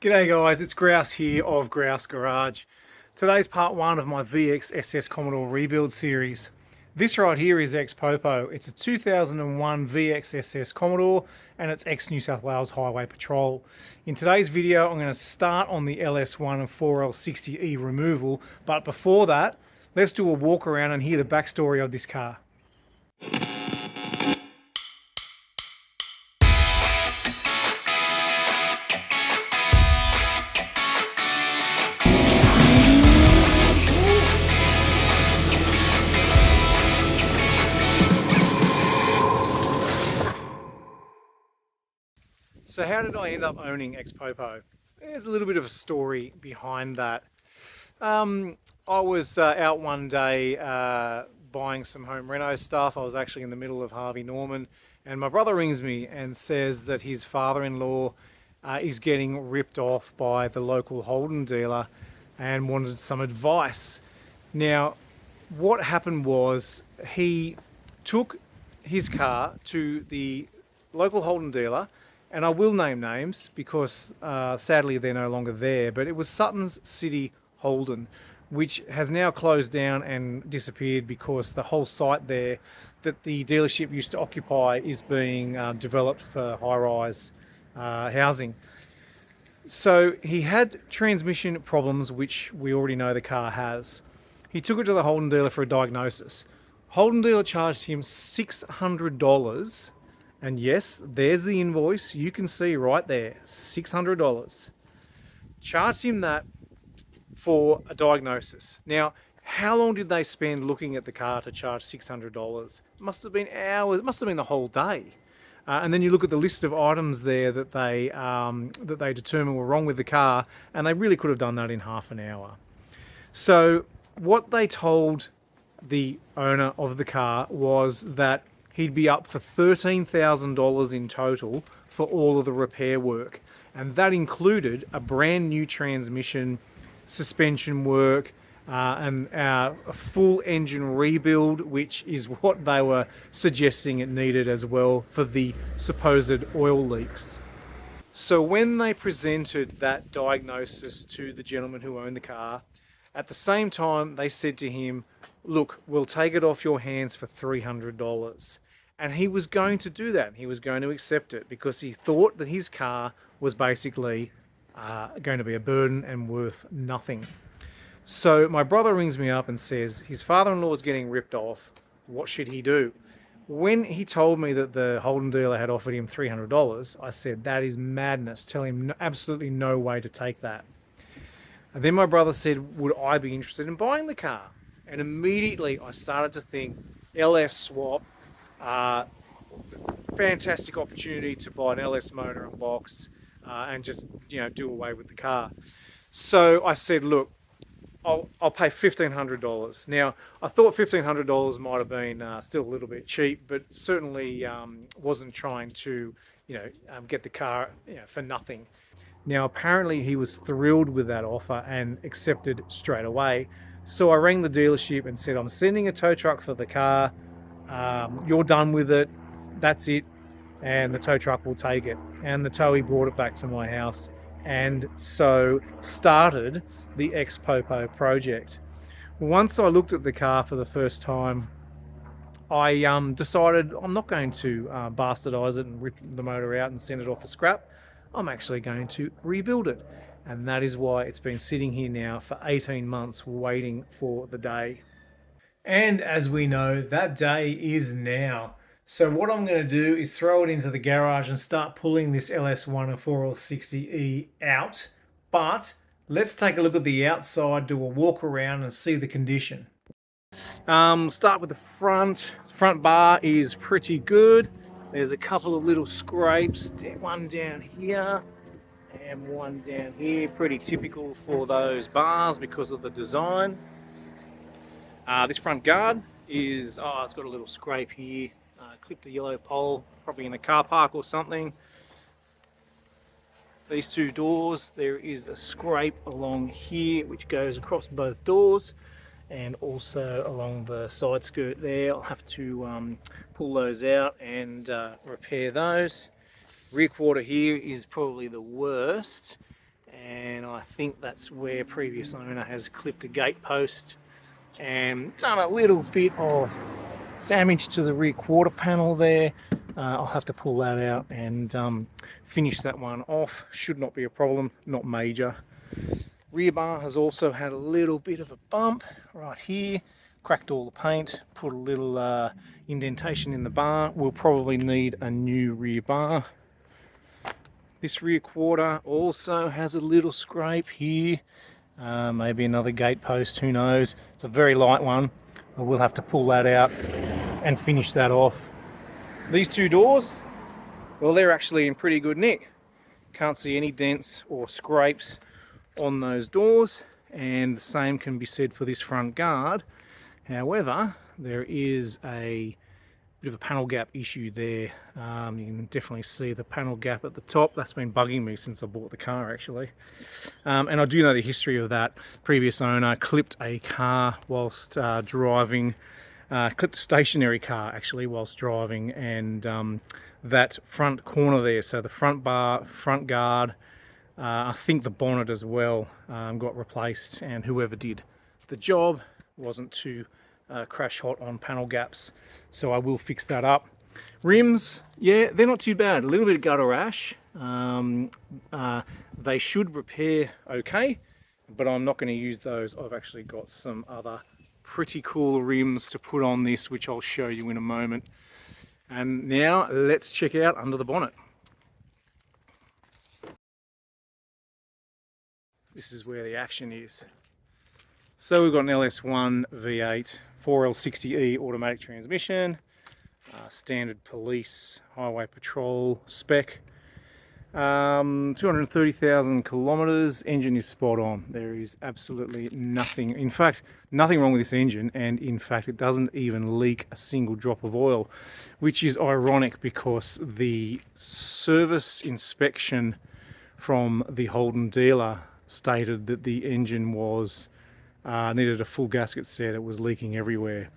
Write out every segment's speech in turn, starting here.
G'day guys, it's Grouse here of Grouse Garage. Today's part one of my VX Commodore rebuild series. This right here is ex-Popo. It's a 2001 VX Commodore and it's ex-New South Wales Highway Patrol. In today's video I'm going to start on the LS1 and 4L60E removal, but before that let's do a walk around and hear the backstory of this car. So how did I end up owning ex-Popo? There's a little bit of a story behind that. I was out one day buying some home reno stuff. I was actually in the middle of Harvey Norman, and my brother rings me and says that his father-in-law is getting ripped off by the local Holden dealer and wanted some advice. Now, what happened was he took his car to the local Holden dealer, and I will name names because sadly they're no longer there, but it was Sutton's City Holden, which has now closed down and disappeared because the whole site there that the dealership used to occupy is being developed for high-rise housing. So he had transmission problems, which we already know the car has. He took it to the Holden dealer for a diagnosis. Holden dealer charged him $600. And yes, there's the invoice. You can see right there, $600. Charged him that for a diagnosis. Now, how long did they spend looking at the car to charge $600? Must have been hours. It must have been the whole day. And then you look at the list of items there that they determined were wrong with the car, and they really could have done that in half an hour. So what they told the owner of the car was that he'd be up for $13,000 in total for all of the repair work. And that included a brand new transmission, suspension work, and a full engine rebuild, which is what they were suggesting it needed as well for the supposed oil leaks. So when they presented that diagnosis to the gentleman who owned the car, at the same time they said to him, look, we'll take it off your hands for $300. And he was going to do that. He was going to accept it because he thought that his car was basically going to be a burden and worth nothing. So my brother rings me up and says his father-in-law is getting ripped off. What should he do? When he told me that the Holden dealer had offered him $300, I said, that is madness. Tell him absolutely no way to take that. And then my brother said, would I be interested in buying the car? And immediately I started to think, LS swap, fantastic opportunity to buy an LS motor and box and just do away with the car. So I said, look, I'll pay $1,500. Now I thought $1,500 might have been still a little bit cheap, but certainly wasn't trying to get the car for nothing. Now apparently he was thrilled with that offer and accepted straight away. So I rang the dealership and said, I'm sending a tow truck for the car. You're done with it, that's it, and the tow truck will take it. And the towie brought it back to my house, and so started the ex-Popo project. Once I looked at the car for the first time, I decided I'm not going to bastardize it and rip the motor out and send it off for scrap. I'm actually going to rebuild it, and that is why it's been sitting here now for 18 months waiting for the day. And as we know, that day is now. So what I'm going to do is throw it into the garage and start pulling this LS1 and 4L60E out. But let's take a look at the outside, do a walk around and see the condition. Start with the front. Front bar is pretty good. There's a couple of little scrapes, one down here and one down here. Pretty typical for those bars because of the design. This front guard is, it's got a little scrape here, clipped a yellow pole, probably in a car park or something. These two doors, there is a scrape along here which goes across both doors and also along the side skirt there. I'll have to pull those out and repair those. Rear quarter here is probably the worst, and I think that's where previous owner has clipped a gate post and done a little bit of damage to the rear quarter panel there. I'll have to pull that out and finish that one off. Should not be a problem, not major. Rear bar has also had a little bit of a bump right here. Cracked all the paint, put a little indentation in the bar. We'll probably need a new rear bar. This rear quarter also has a little scrape here. Maybe another gate post, who knows. It's a very light one. I will have to pull that out and finish that off. These two doors, well, they're actually in pretty good nick. Can't see any dents or scrapes on those doors, and the same can be said for this front guard. However, there is a bit of a panel gap issue there. You can definitely see the panel gap at the top. That's been bugging me since I bought the car, actually. And I do know the history of that. Previous owner clipped a car whilst driving, clipped a stationary car actually whilst driving, and that front corner there, so the front bar, front guard, I think the bonnet as well, got replaced, and whoever did the job wasn't too crash hot on panel gaps, so I will fix that up. Rims, yeah, they're not too bad. A little bit of gutter rash. They should repair okay, but I'm not going to use those. I've actually got some other pretty cool rims to put on this, which I'll show you in a moment. And now let's check out under the bonnet. This is where the action is. So we've got an LS1 V8 4L60E automatic transmission, standard police highway patrol spec, 230,000 kilometers. Engine is spot on. There is absolutely nothing, in fact, nothing wrong with this engine, and in fact it doesn't even leak a single drop of oil, which is ironic because the service inspection from the Holden dealer stated that the engine was needed a full gasket set. It was leaking everywhere.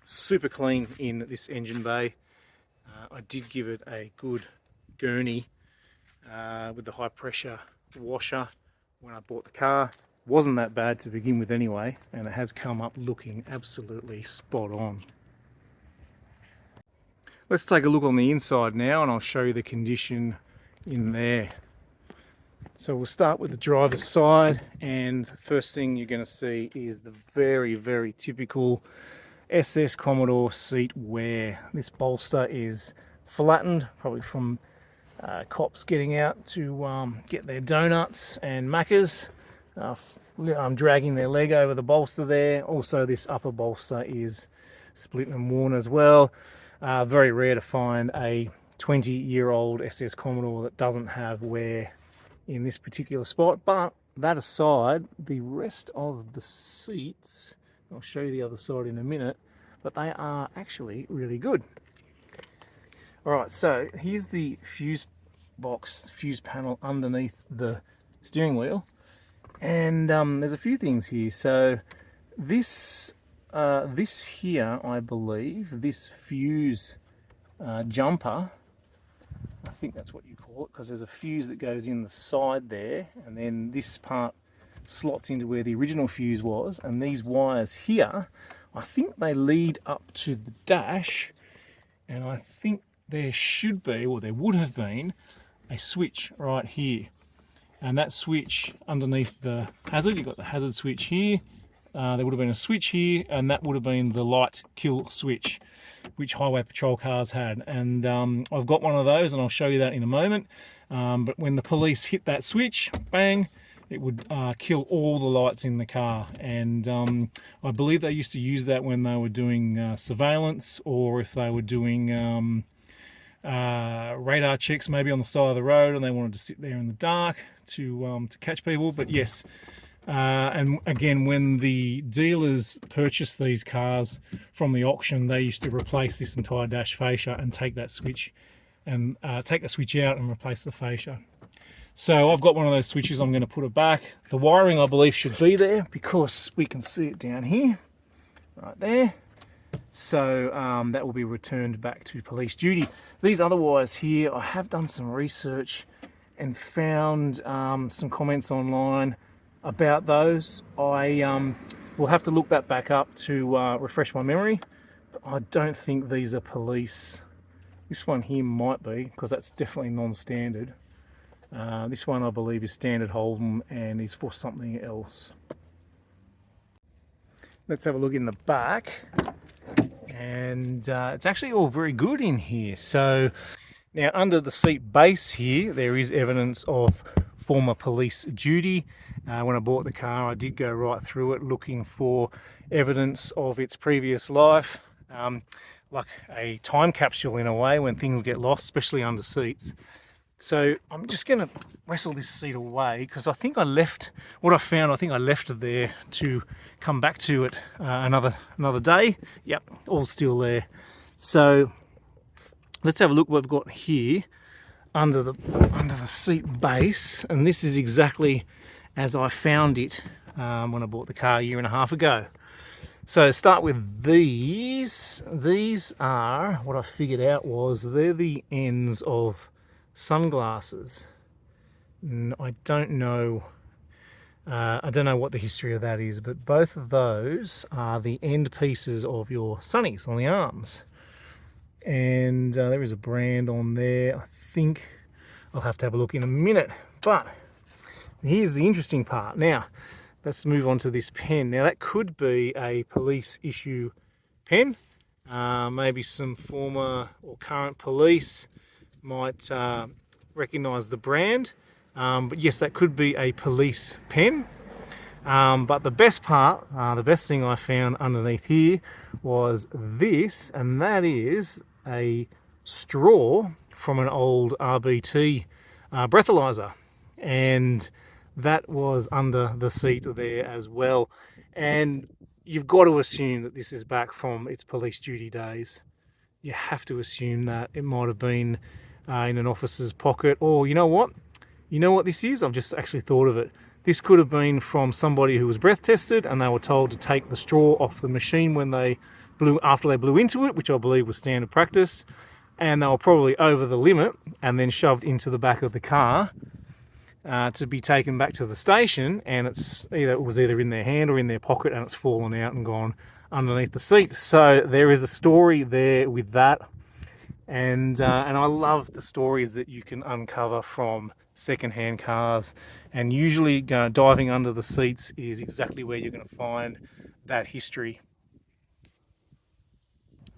Super clean in this engine bay. I did give it a good gurney with the high pressure washer when I bought the car. Wasn't that bad to begin with anyway, and it has come up looking absolutely spot on. Let's take a look on the inside now, and I'll show you the condition in there. So we'll start with the driver's side, and the first thing you're going to see is the very, very typical SS Commodore seat wear. This bolster is flattened, probably from cops getting out to get their donuts and Maccas. I'm dragging their leg over the bolster there. Also, this upper bolster is split and worn as well. Very rare to find a 20-year-old SS Commodore that doesn't have wear in this particular spot. But that aside, the rest of the seats, I'll show you the other side in a minute, but they are actually really good. Alright, so here's the fuse box, fuse panel underneath the steering wheel, and there's a few things here. So this here, I believe, this fuse jumper, I think that's what you call it, because there's a fuse that goes in the side there, and then this part slots into where the original fuse was, and these wires here, I think they lead up to the dash, and I think there should be, or there would have been, a switch right here. And that switch underneath the hazard, you've got the hazard switch here, there would have been a switch here, and that would have been the light kill switch, which highway patrol cars had. And I've got one of those, and I'll show you that in a moment. But when the police hit that switch, bang, it would kill all the lights in the car. And I believe they used to use that when they were doing surveillance, or if they were doing radar checks maybe on the side of the road and they wanted to sit there in the dark to catch people. But yes, and again, when the dealers purchased these cars from the auction, they used to replace this entire dash fascia and take that switch and take the switch out and replace the fascia. So I've got one of those switches. I'm going to put it back. The wiring, I believe, should be there because we can see it down here, right there. So that will be returned back to police duty. These other wires here, I have done some research, and found some comments online about those. I will have to look that back up to refresh my memory. But I don't think these are police. This one here might be, because that's definitely non-standard. This one I believe is standard Holden and is for something else. Let's have a look in the back, and it's actually all very good in here. So now under the seat base here there is evidence of former police duty. When I bought the car I did go right through it looking for evidence of its previous life, like a time capsule in a way when things get lost, especially under seats. So I'm just going to wrestle this seat away because I think I left what I found. I think I left it there to come back to it another day. Yep, all still there. So let's have a look what we've got here under the seat base, and this is exactly as I found it when I bought the car a year and a half ago. So start with these. These are what I figured out was they're the ends of sunglasses. I don't know what the history of that is, but both of those are the end pieces of your sunnies on the arms. And there is a brand on there. I think I'll have to have a look in a minute. But here's the interesting part. Now, let's move on to this pen. Now, that could be a police issue pen. Maybe some former or current police might recognise the brand. But yes, that could be a police pen. But the best part, the best thing I found underneath here was this, and that is a straw from an old RBT breathalyzer. And that was under the seat there as well. And you've got to assume that this is back from its police duty days. You have to assume that it might have been in an officer's pocket, or you know what this is? I've just actually thought of it. This could have been from somebody who was breath tested and they were told to take the straw off the machine when they after they blew into it, which I believe was standard practice, and they were probably over the limit and then shoved into the back of the car to be taken back to the station, and it was either in their hand or in their pocket, and it's fallen out and gone underneath the seat. So there is a story there with that. And I love the stories that you can uncover from second-hand cars, and usually diving under the seats is exactly where you're going to find that history.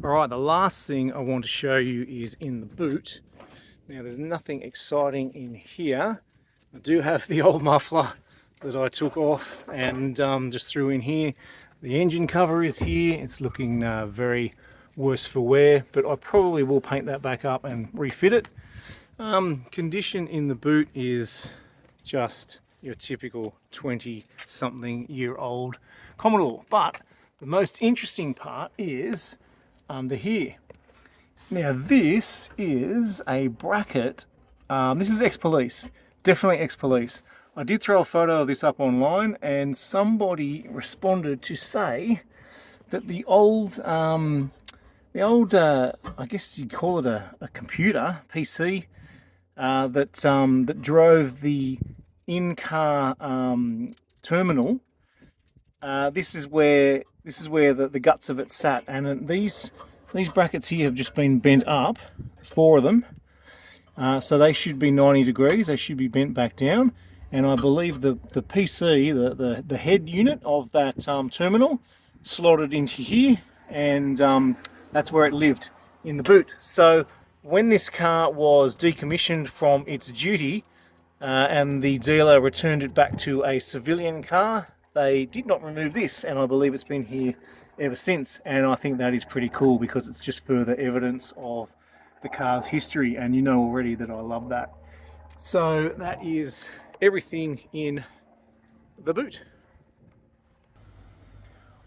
Alright, the last thing I want to show you is in the boot. Now there's nothing exciting in here. I do have the old muffler that I took off and just threw in here. The engine cover is here. It's looking very worse for wear, but I probably will paint that back up and refit it. Condition in the boot is just your typical 20-something-year-old Commodore, but the most interesting part is under here. Now this is a bracket. This is ex-police, definitely ex-police. I did throw a photo of this up online, and somebody responded to say that the old I guess you'd call it a computer, PC, that drove the in-car terminal. This is where the guts of it sat, and these brackets here have just been bent up, 4 of them. So they should be 90 degrees. They should be bent back down, and I believe the PC, the head unit of that terminal, slotted into here, and that's where it lived, in the boot. So when this car was decommissioned from its duty and the dealer returned it back to a civilian car, they did not remove this, and I believe it's been here ever since. And I think that is pretty cool because it's just further evidence of the car's history, and you know already that I love that. So that is everything in the boot.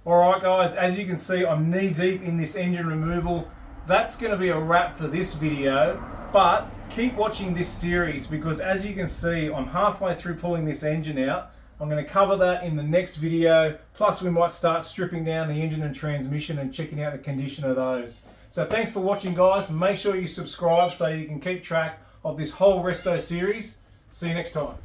Alright guys, as you can see, I'm knee deep in this engine removal. That's going to be a wrap for this video, but keep watching this series because as you can see, I'm halfway through pulling this engine out. I'm going to cover that in the next video, plus we might start stripping down the engine and transmission and checking out the condition of those. So thanks for watching guys. Make sure you subscribe so you can keep track of this whole resto series. See you next time.